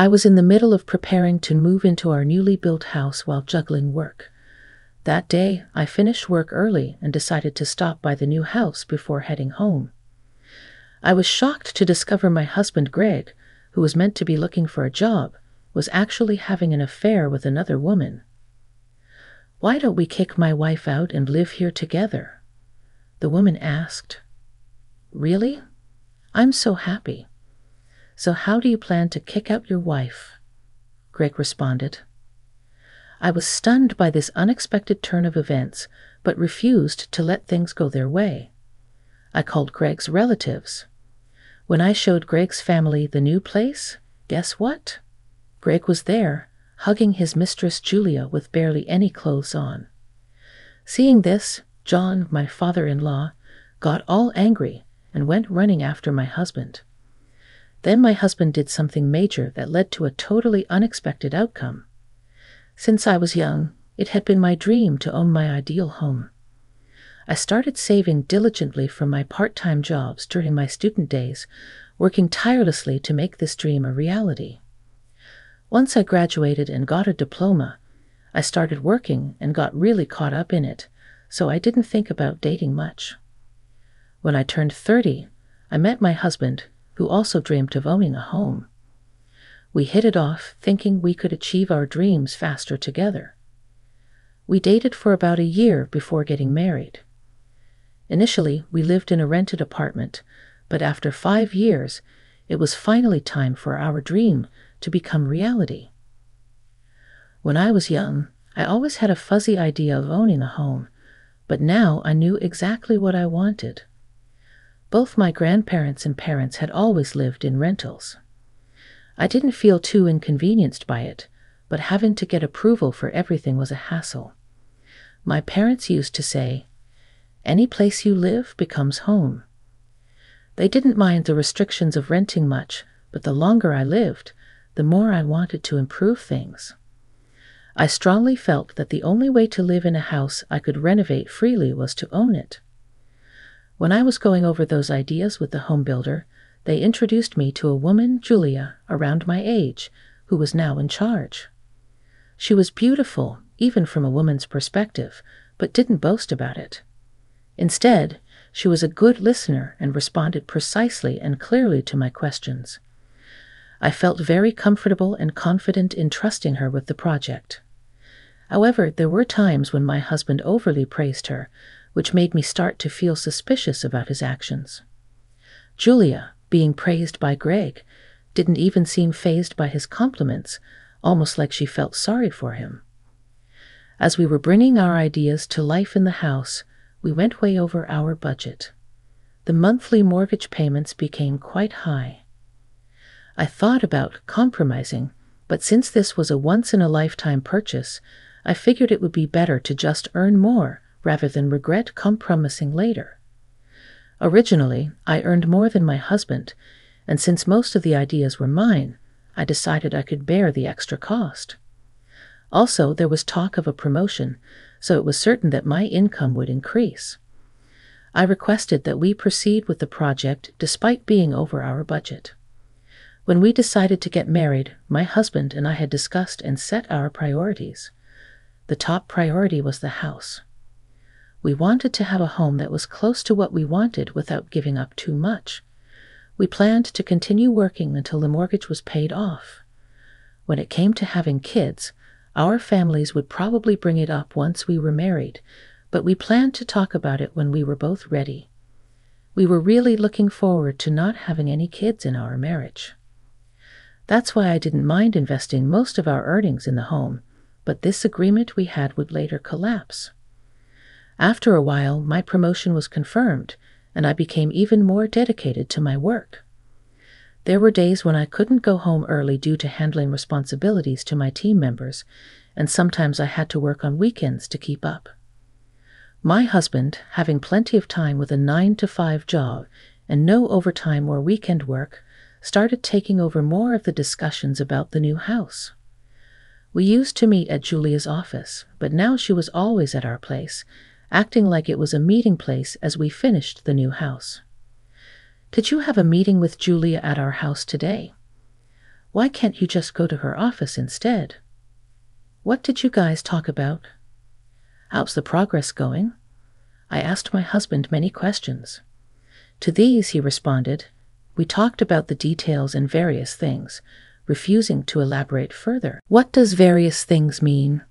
I was in the middle of preparing to move into our newly built house while juggling work. That day, I finished work early and decided to stop by the new house before heading home. I was shocked to discover my husband Greg, who was meant to be looking for a job, was actually having an affair with another woman. "Why don't we kick my wife out and live here together?" the woman asked. "Really? I'm so happy." "So how do you plan to kick out your wife?" Greg responded. I was stunned by this unexpected turn of events, but refused to let things go their way. I called Greg's relatives. When I showed Greg's family the new place, guess what? Greg was there, hugging his mistress Julia with barely any clothes on. Seeing this, John, my father-in-law, got all angry and went running after my husband. Then my husband did something major that led to a totally unexpected outcome. Since I was young, it had been my dream to own my ideal home. I started saving diligently from my part-time jobs during my student days, working tirelessly to make this dream a reality. Once I graduated and got a diploma, I started working and got really caught up in it, so I didn't think about dating much. When I turned 30, I met my husband, who also dreamed of owning a home. We hit it off, thinking we could achieve our dreams faster together. We dated for about a year before getting married. Initially, we lived in a rented apartment, but after 5 years, it was finally time for our dream to become reality. When I was young, I always had a fuzzy idea of owning a home, but now I knew exactly what I wanted. Both my grandparents and parents had always lived in rentals. I didn't feel too inconvenienced by it, but having to get approval for everything was a hassle. My parents used to say, "Any place you live becomes home." They didn't mind the restrictions of renting much, but the longer I lived, the more I wanted to improve things. I strongly felt that the only way to live in a house I could renovate freely was to own it. When I was going over those ideas with the home builder, they introduced me to a woman, Julia, around my age, who was now in charge. She was beautiful, even from a woman's perspective, but didn't boast about it. Instead, she was a good listener and responded precisely and clearly to my questions. I felt very comfortable and confident in trusting her with the project. However, there were times when my husband overly praised her, which made me start to feel suspicious about his actions. Julia, being praised by Greg, didn't even seem fazed by his compliments, almost like she felt sorry for him. As we were bringing our ideas to life in the house, we went way over our budget. The monthly mortgage payments became quite high. I thought about compromising, but since this was a once-in-a-lifetime purchase, I figured it would be better to just earn more rather than regret compromising later. Originally, I earned more than my husband, and since most of the ideas were mine, I decided I could bear the extra cost. Also, there was talk of a promotion, so it was certain that my income would increase. I requested that we proceed with the project despite being over our budget. When we decided to get married, my husband and I had discussed and set our priorities. The top priority was the house. We wanted to have a home that was close to what we wanted without giving up too much. We planned to continue working until the mortgage was paid off. When it came to having kids, our families would probably bring it up once we were married, but we planned to talk about it when we were both ready. We were really looking forward to not having any kids in our marriage. That's why I didn't mind investing most of our earnings in the home, but this agreement we had would later collapse. After a while, my promotion was confirmed, and I became even more dedicated to my work. There were days when I couldn't go home early due to handling responsibilities to my team members, and sometimes I had to work on weekends to keep up. My husband, having plenty of time with a 9-to-5 job and no overtime or weekend work, started taking over more of the discussions about the new house. We used to meet at Julia's office, but now she was always at our place, acting like it was a meeting place as we finished the new house. "Did you have a meeting with Julia at our house today?" Why can't you just go to her office instead? What did you guys talk about? How's the progress going? I asked my husband many questions. To these he responded, we talked about the details and various things, refusing to elaborate further. What does various things mean?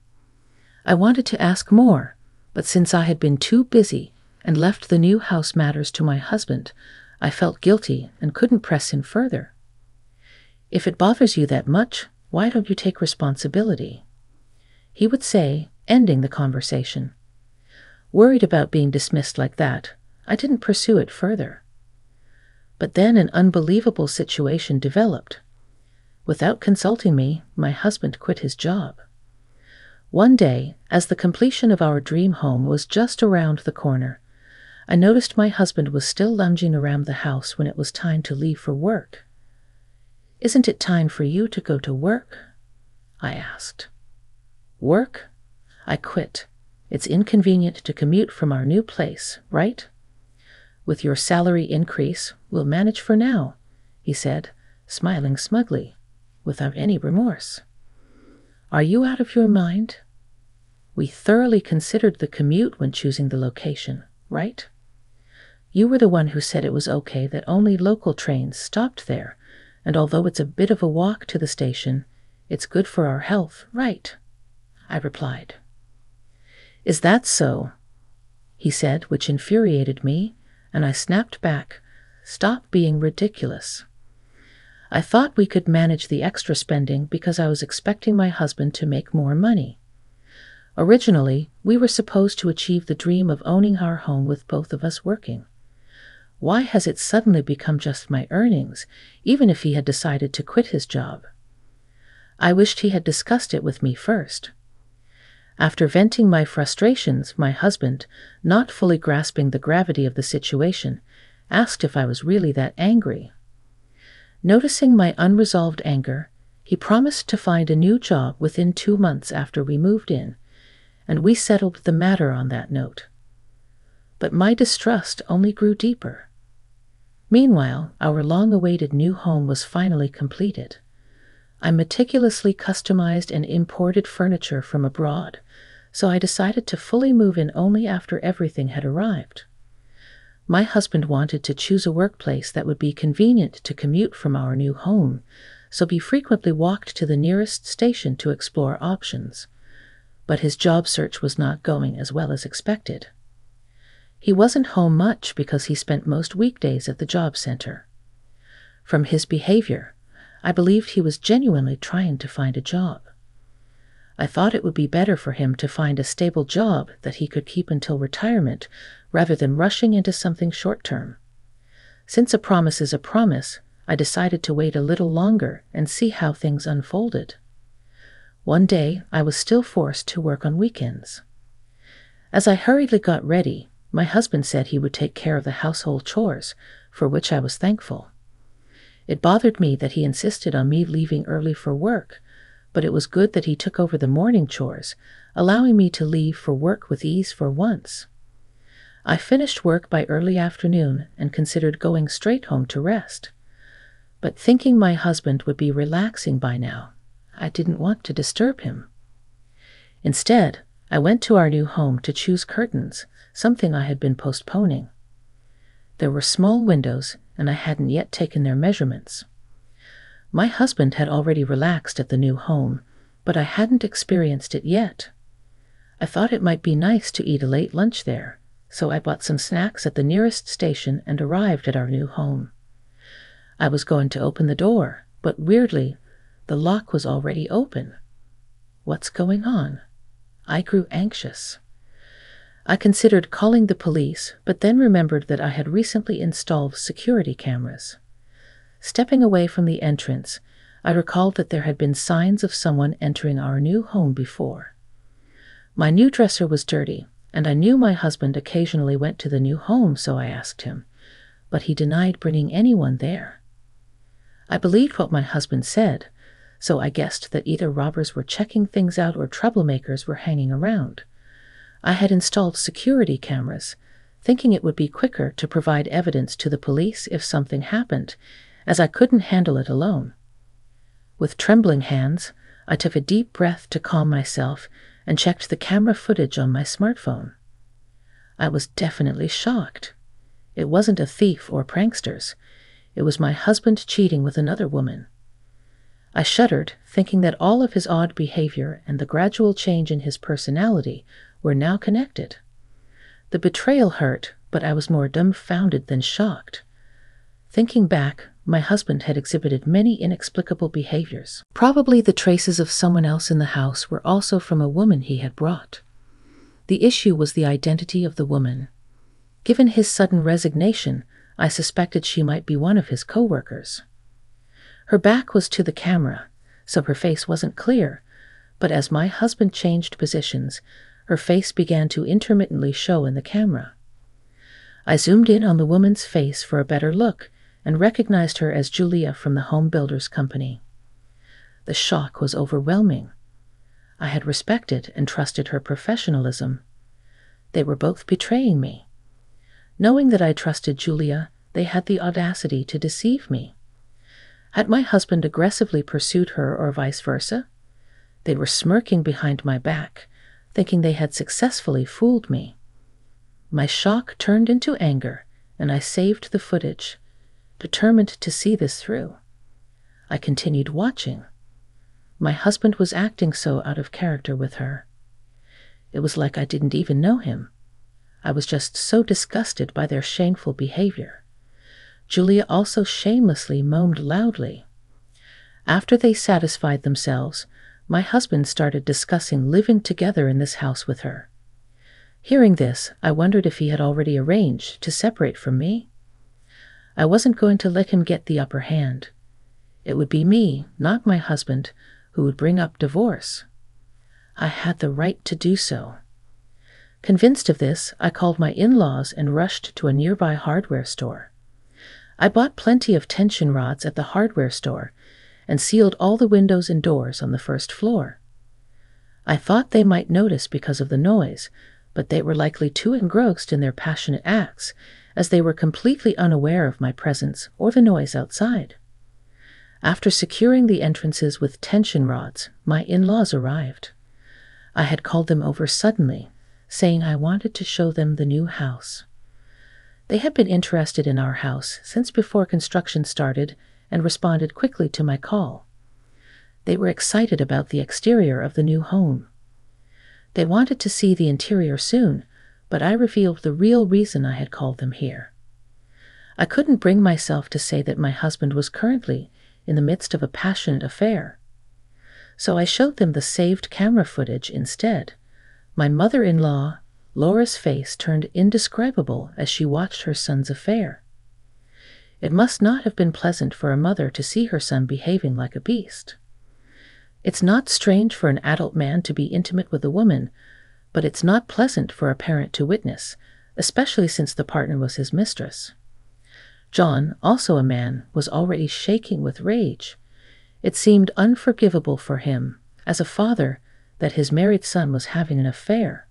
I wanted to ask more, but since I had been too busy and left the new house matters to my husband, I felt guilty and couldn't press him further. If it bothers you that much, why don't you take responsibility? He would say, ending the conversation. Worried about being dismissed like that, I didn't pursue it further. But then an unbelievable situation developed. Without consulting me, my husband quit his job. One day, as the completion of our dream home was just around the corner, I noticed my husband was still lounging around the house when it was time to leave for work. Isn't it time for you to go to work? I asked. Work? I quit. It's inconvenient to commute from our new place, right? With your salary increase, we'll manage for now, he said, smiling smugly, without any remorse. Are you out of your mind? We thoroughly considered the commute when choosing the location, right? You were the one who said it was okay that only local trains stopped there, and although it's a bit of a walk to the station, it's good for our health, right? I replied. Is that so? He said, which infuriated me, and I snapped back, Stop being ridiculous. I thought we could manage the extra spending because I was expecting my husband to make more money. Originally, we were supposed to achieve the dream of owning our home with both of us working. Why has it suddenly become just my earnings, even if he had decided to quit his job? I wished he had discussed it with me first. After venting my frustrations, my husband, not fully grasping the gravity of the situation, asked if I was really that angry. Noticing my unresolved anger, he promised to find a new job within 2 months after we moved in, and we settled the matter on that note. But my distrust only grew deeper. Meanwhile, our long-awaited new home was finally completed. I meticulously customized and imported furniture from abroad, so I decided to fully move in only after everything had arrived. My husband wanted to choose a workplace that would be convenient to commute from our new home, so we frequently walked to the nearest station to explore options. But his job search was not going as well as expected. He wasn't home much because he spent most weekdays at the job center. From his behavior, I believed he was genuinely trying to find a job. I thought it would be better for him to find a stable job that he could keep until retirement rather than rushing into something short-term. Since a promise is a promise, I decided to wait a little longer and see how things unfolded. One day, I was still forced to work on weekends. As I hurriedly got ready, my husband said he would take care of the household chores, for which I was thankful. It bothered me that he insisted on me leaving early for work, but it was good that he took over the morning chores, allowing me to leave for work with ease for once. I finished work by early afternoon and considered going straight home to rest. But thinking my husband would be relaxing by now, I didn't want to disturb him. Instead, I went to our new home to choose curtains, something I had been postponing. There were small windows, and I hadn't yet taken their measurements. My husband had already relaxed at the new home, but I hadn't experienced it yet. I thought it might be nice to eat a late lunch there, so I bought some snacks at the nearest station and arrived at our new home. I was going to open the door, but weirdly, the lock was already open. What's going on? I grew anxious. I considered calling the police, but then remembered that I had recently installed security cameras. Stepping away from the entrance, I recalled that there had been signs of someone entering our new home before. My new dresser was dirty, and I knew my husband occasionally went to the new home, so I asked him, but he denied bringing anyone there. I believed what my husband said, so I guessed that either robbers were checking things out or troublemakers were hanging around. I had installed security cameras, thinking it would be quicker to provide evidence to the police if something happened, as I couldn't handle it alone. With trembling hands, I took a deep breath to calm myself and checked the camera footage on my smartphone. I was definitely shocked. It wasn't a thief or pranksters. It was my husband cheating with another woman. I shuddered, thinking that all of his odd behavior and the gradual change in his personality were now connected. The betrayal hurt, but I was more dumbfounded than shocked. Thinking back, my husband had exhibited many inexplicable behaviors. Probably the traces of someone else in the house were also from a woman he had brought. The issue was the identity of the woman. Given his sudden resignation, I suspected she might be one of his co-workers. Her back was to the camera, so her face wasn't clear, but as my husband changed positions, her face began to intermittently show in the camera. I zoomed in on the woman's face for a better look and recognized her as Julia from the home builders company. The shock was overwhelming. I had respected and trusted her professionalism. They were both betraying me. Knowing that I trusted Julia, they had the audacity to deceive me. Had my husband aggressively pursued her or vice versa? They were smirking behind my back, thinking they had successfully fooled me. My shock turned into anger, and I saved the footage, determined to see this through. I continued watching. My husband was acting so out of character with her. It was like I didn't even know him. I was just so disgusted by their shameful behavior. Julia also shamelessly moaned loudly. After they satisfied themselves, my husband started discussing living together in this house with her. Hearing this, I wondered if he had already arranged to separate from me. I wasn't going to let him get the upper hand. It would be me, not my husband, who would bring up divorce. I had the right to do so. Convinced of this, I called my in-laws and rushed to a nearby hardware store. I bought plenty of tension rods at the hardware store and sealed all the windows and doors on the first floor. I thought they might notice because of the noise, but they were likely too engrossed in their passionate acts, as they were completely unaware of my presence or the noise outside. After securing the entrances with tension rods, my in-laws arrived. I had called them over suddenly, saying I wanted to show them the new house. They had been interested in our house since before construction started and responded quickly to my call. They were excited about the exterior of the new home. They wanted to see the interior soon, but I revealed the real reason I had called them here. I couldn't bring myself to say that my husband was currently in the midst of a passionate affair. So I showed them the saved camera footage instead. My mother-in-law, Laura's face turned indescribable as she watched her son's affair. It must not have been pleasant for a mother to see her son behaving like a beast. It's not strange for an adult man to be intimate with a woman, but it's not pleasant for a parent to witness, especially since the partner was his mistress. John, also a man, was already shaking with rage. It seemed unforgivable for him, as a father, that his married son was having an affair.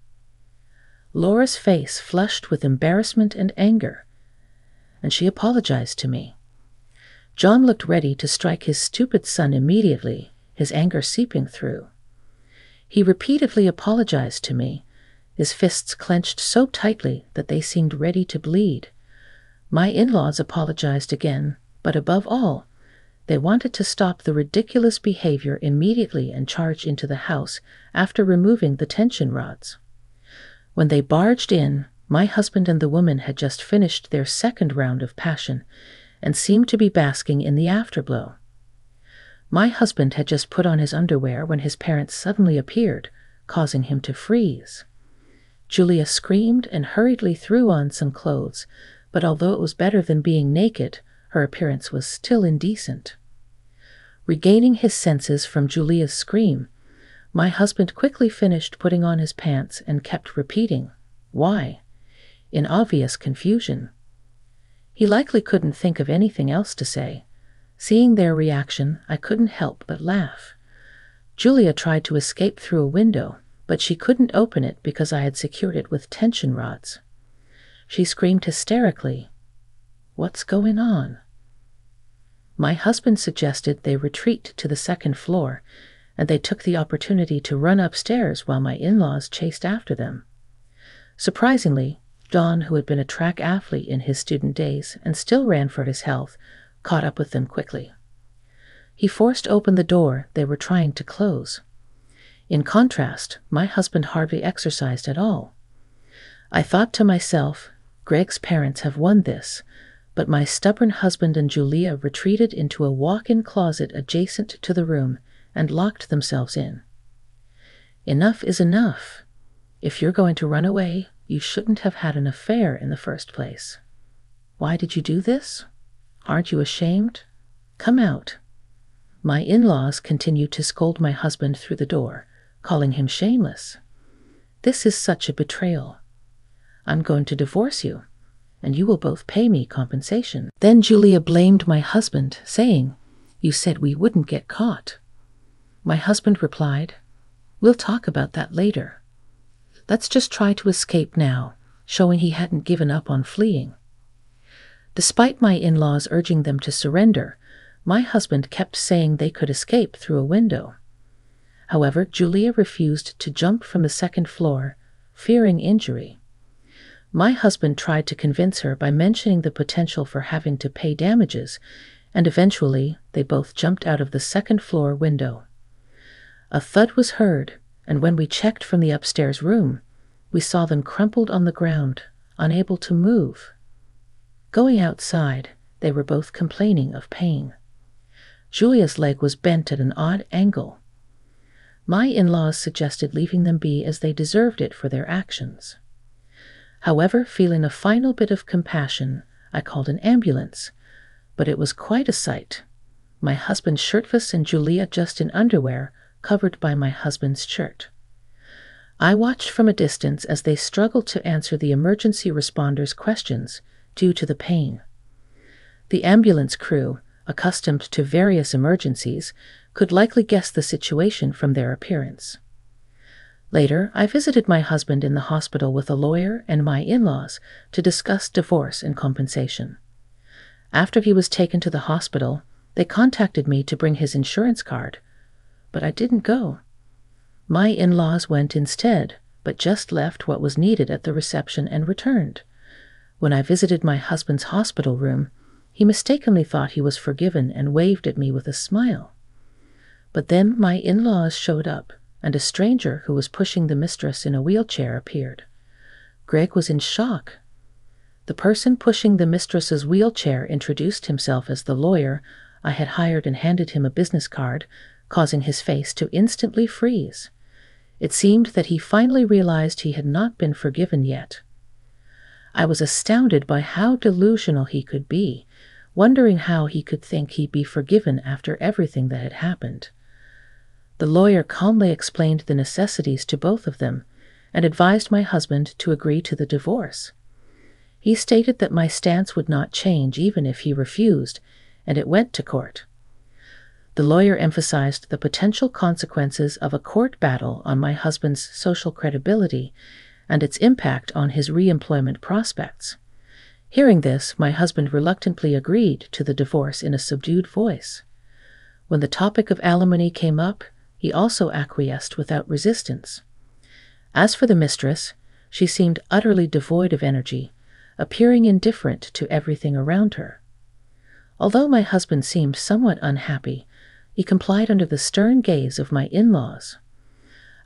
Laura's face flushed with embarrassment and anger, and she apologized to me. John looked ready to strike his stupid son immediately, his anger seeping through. He repeatedly apologized to me, his fists clenched so tightly that they seemed ready to bleed. My in-laws apologized again, but above all, they wanted to stop the ridiculous behavior immediately and charge into the house after removing the tension rods. When they barged in, my husband and the woman had just finished their second round of passion and seemed to be basking in the afterglow. My husband had just put on his underwear when his parents suddenly appeared, causing him to freeze. Julia screamed and hurriedly threw on some clothes, but although it was better than being naked, her appearance was still indecent. Regaining his senses from Julia's scream, my husband quickly finished putting on his pants and kept repeating, "Why?" in obvious confusion. He likely couldn't think of anything else to say. Seeing their reaction, I couldn't help but laugh. Julia tried to escape through a window, but she couldn't open it because I had secured it with tension rods. She screamed hysterically, "What's going on?" My husband suggested they retreat to the second floor, and they took the opportunity to run upstairs while my in-laws chased after them. Surprisingly, John, who had been a track athlete in his student days and still ran for his health, caught up with them quickly. He forced open the door they were trying to close. In contrast, my husband hardly exercised at all. I thought to myself, Greg's parents have won this, but my stubborn husband and Julia retreated into a walk-in closet adjacent to the room and locked themselves in. Enough is enough. If you're going to run away, you shouldn't have had an affair in the first place. Why did you do this? Aren't you ashamed? Come out. My in-laws continued to scold my husband through the door, calling him shameless. This is such a betrayal. I'm going to divorce you, and you will both pay me compensation. Then Julia blamed my husband, saying, "You said we wouldn't get caught." My husband replied, "We'll talk about that later. Let's just try to escape now," showing he hadn't given up on fleeing. Despite my in-laws urging them to surrender, my husband kept saying they could escape through a window. However, Julia refused to jump from the second floor, fearing injury. My husband tried to convince her by mentioning the potential for having to pay damages, and eventually they both jumped out of the second floor window. A thud was heard, and when we checked from the upstairs room, we saw them crumpled on the ground, unable to move. Going outside, they were both complaining of pain. Julia's leg was bent at an odd angle. My in-laws suggested leaving them be as they deserved it for their actions. However, feeling a final bit of compassion, I called an ambulance, but it was quite a sight. My husband shirtless and Julia just in underwear, covered by my husband's shirt. I watched from a distance as they struggled to answer the emergency responders' questions due to the pain. The ambulance crew, accustomed to various emergencies, could likely guess the situation from their appearance. Later, I visited my husband in the hospital with a lawyer and my in-laws to discuss divorce and compensation. After he was taken to the hospital, they contacted me to bring his insurance card, but I didn't go. My in-laws went instead, but just left what was needed at the reception and returned. When I visited my husband's hospital room, he mistakenly thought he was forgiven and waved at me with a smile. But then my in-laws showed up, and a stranger who was pushing the mistress in a wheelchair appeared. Greg was in shock. The person pushing the mistress's wheelchair introduced himself as the lawyer I had hired and handed him a business card, causing his face to instantly freeze. It seemed that he finally realized he had not been forgiven yet. I was astounded by how delusional he could be, wondering how he could think he'd be forgiven after everything that had happened. The lawyer calmly explained the necessities to both of them and advised my husband to agree to the divorce. He stated that my stance would not change even if he refused, and it went to court. The lawyer emphasized the potential consequences of a court battle on my husband's social credibility and its impact on his re-employment prospects. Hearing this, my husband reluctantly agreed to the divorce in a subdued voice. When the topic of alimony came up, he also acquiesced without resistance. As for the mistress, she seemed utterly devoid of energy, appearing indifferent to everything around her. Although my husband seemed somewhat unhappy, he complied under the stern gaze of my in-laws.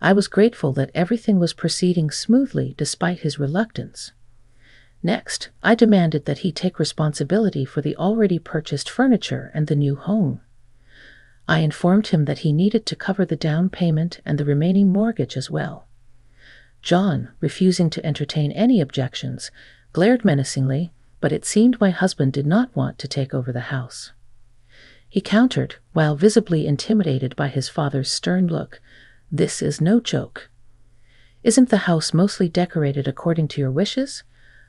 I was grateful that everything was proceeding smoothly despite his reluctance. Next, I demanded that he take responsibility for the already purchased furniture and the new home. I informed him that he needed to cover the down payment and the remaining mortgage as well. John, refusing to entertain any objections, glared menacingly, but it seemed my husband did not want to take over the house. He countered, while visibly intimidated by his father's stern look, "This is no joke. Isn't the house mostly decorated according to your wishes?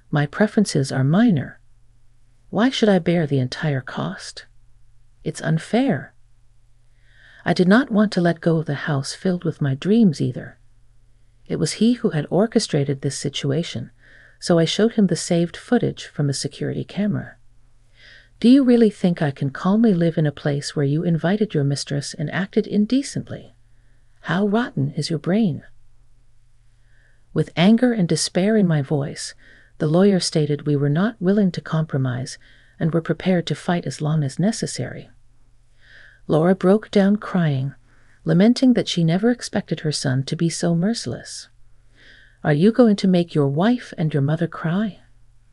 My preferences are minor. Why should I bear the entire cost? It's unfair." I did not want to let go of the house filled with my dreams either. It was he who had orchestrated this situation, so I showed him the saved footage from a security camera. Do you really think I can calmly live in a place where you invited your mistress and acted indecently? How rotten is your brain?" With anger and despair in my voice, the lawyer stated we were not willing to compromise and were prepared to fight as long as necessary. Laura broke down crying, lamenting that she never expected her son to be so merciless. "Are you going to make your wife and your mother cry?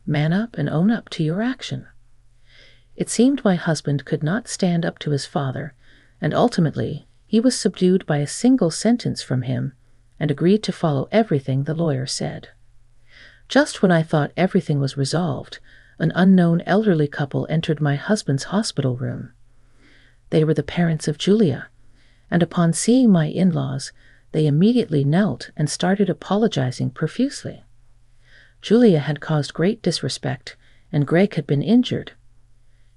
Man up and own up to your action." It seemed my husband could not stand up to his father, and ultimately he was subdued by a single sentence from him and agreed to follow everything the lawyer said. Just when I thought everything was resolved, an unknown elderly couple entered my husband's hospital room. They were the parents of Julia, and upon seeing my in-laws, they immediately knelt and started apologizing profusely. Julia had caused great disrespect, and Greg had been injured.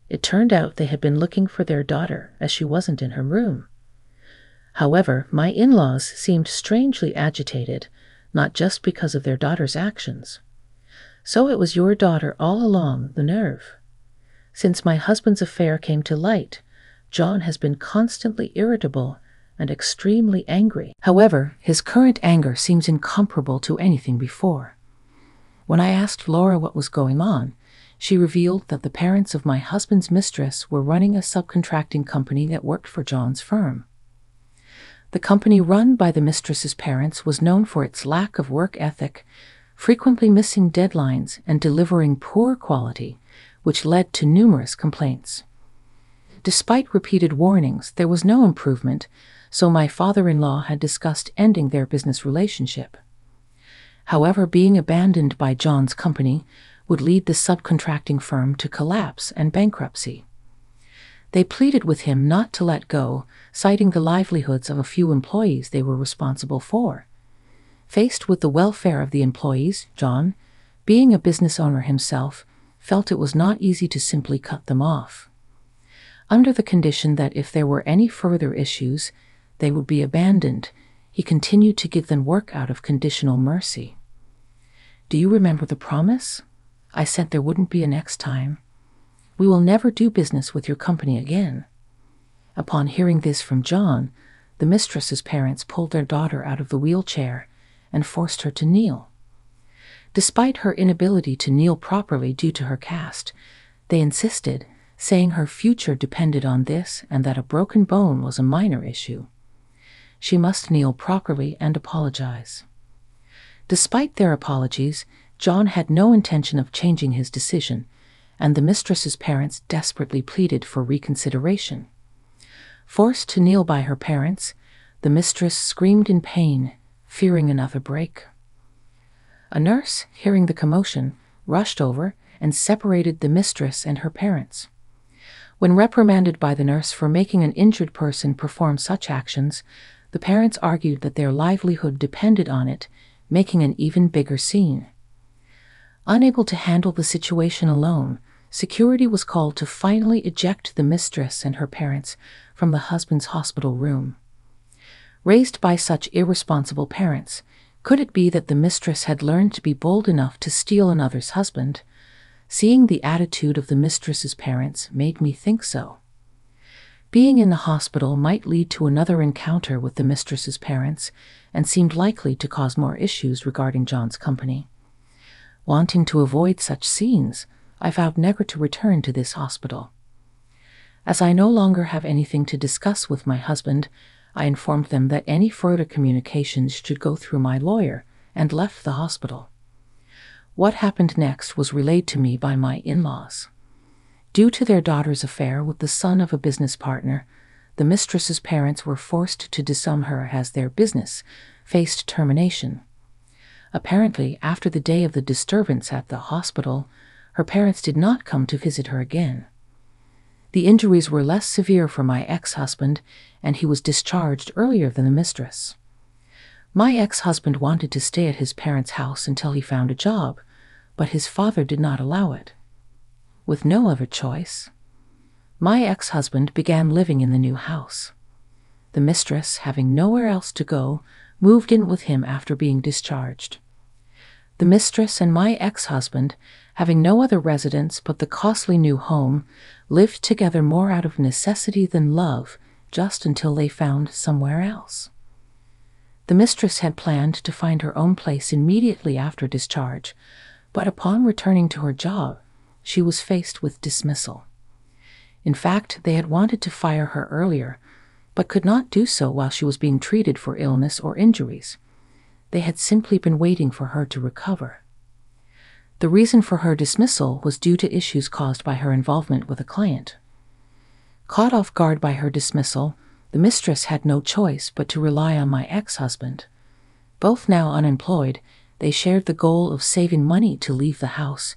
It turned out they had been looking for their daughter, as she wasn't in her room. However, my in-laws seemed strangely agitated, not just because of their daughter's actions. "So it was your daughter all along, the nerve. Since my husband's affair came to light, John has been constantly irritable and extremely angry. However, his current anger seems incomparable to anything before. When I asked Laura what was going on, she revealed that the parents of my husband's mistress were running a subcontracting company that worked for John's firm. The company run by the mistress's parents was known for its lack of work ethic, frequently missing deadlines and delivering poor quality, which led to numerous complaints. Despite repeated warnings, there was no improvement, so my father-in-law had discussed ending their business relationship. However, being abandoned by John's company would lead the subcontracting firm to collapse and bankruptcy. They pleaded with him not to let go, citing the livelihoods of a few employees they were responsible for. Faced with the welfare of the employees, John, being a business owner himself, felt it was not easy to simply cut them off. Under the condition that if there were any further issues, they would be abandoned, he continued to give them work out of conditional mercy. "Do you remember the promise? I said there wouldn't be a next time. We will never do business with your company again." Upon hearing this from John, the mistress's parents pulled their daughter out of the wheelchair and forced her to kneel. Despite her inability to kneel properly due to her cast, they insisted, saying her future depended on this and that a broken bone was a minor issue. She must kneel properly and apologize. Despite their apologies, John had no intention of changing his decision, and the mistress's parents desperately pleaded for reconsideration. Forced to kneel by her parents, the mistress screamed in pain, fearing another break. A nurse, hearing the commotion, rushed over and separated the mistress and her parents. When reprimanded by the nurse for making an injured person perform such actions, the parents argued that their livelihood depended on it, making an even bigger scene. Unable to handle the situation alone, security was called to finally eject the mistress and her parents from the husband's hospital room. Raised by such irresponsible parents, could it be that the mistress had learned to be bold enough to steal another's husband? Seeing the attitude of the mistress's parents made me think so. Being in the hospital might lead to another encounter with the mistress's parents and seemed likely to cause more issues regarding John's company. Wanting to avoid such scenes, I vowed never to return to this hospital. As I no longer have anything to discuss with my husband, I informed them that any further communications should go through my lawyer and left the hospital. What happened next was relayed to me by my in-laws. Due to their daughter's affair with the son of a business partner, the mistress's parents were forced to disown her as their business faced termination. Apparently, after the day of the disturbance at the hospital, her parents did not come to visit her again. The injuries were less severe for my ex-husband, and he was discharged earlier than the mistress. My ex-husband wanted to stay at his parents' house until he found a job, but his father did not allow it. With no other choice, my ex-husband began living in the new house. The mistress, having nowhere else to go, moved in with him after being discharged. The mistress and my ex-husband, having no other residence but the costly new home, lived together more out of necessity than love, just until they found somewhere else. The mistress had planned to find her own place immediately after discharge, but upon returning to her job, she was faced with dismissal. In fact, they had wanted to fire her earlier, but could not do so while she was being treated for illness or injuries. They had simply been waiting for her to recover. The reason for her dismissal was due to issues caused by her involvement with a client. Caught off guard by her dismissal, the mistress had no choice but to rely on my ex-husband. Both now unemployed, they shared the goal of saving money to leave the house,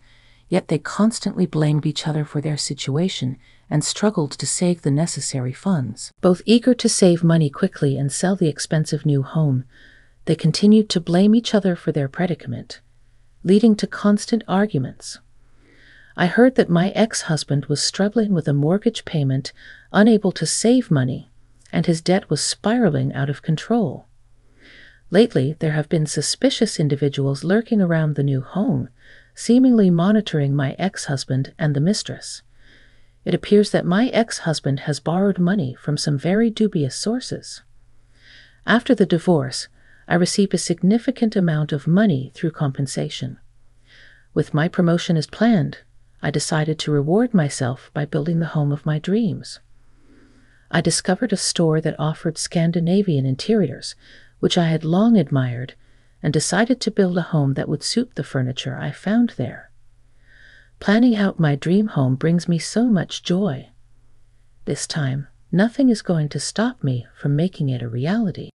yet they constantly blamed each other for their situation and struggled to save the necessary funds. Both eager to save money quickly and sell the expensive new home, they continued to blame each other for their predicament, leading to constant arguments. I heard that my ex-husband was struggling with a mortgage payment, unable to save money, and his debt was spiraling out of control. Lately, there have been suspicious individuals lurking around the new home, seemingly monitoring my ex-husband and the mistress. It appears that my ex-husband has borrowed money from some very dubious sources. After the divorce, I received a significant amount of money through compensation. With my promotion as planned, I decided to reward myself by building the home of my dreams. I discovered a store that offered Scandinavian interiors, which I had long admired, and decided to build a home that would suit the furniture I found there. Planning out my dream home brings me so much joy. This time, nothing is going to stop me from making it a reality.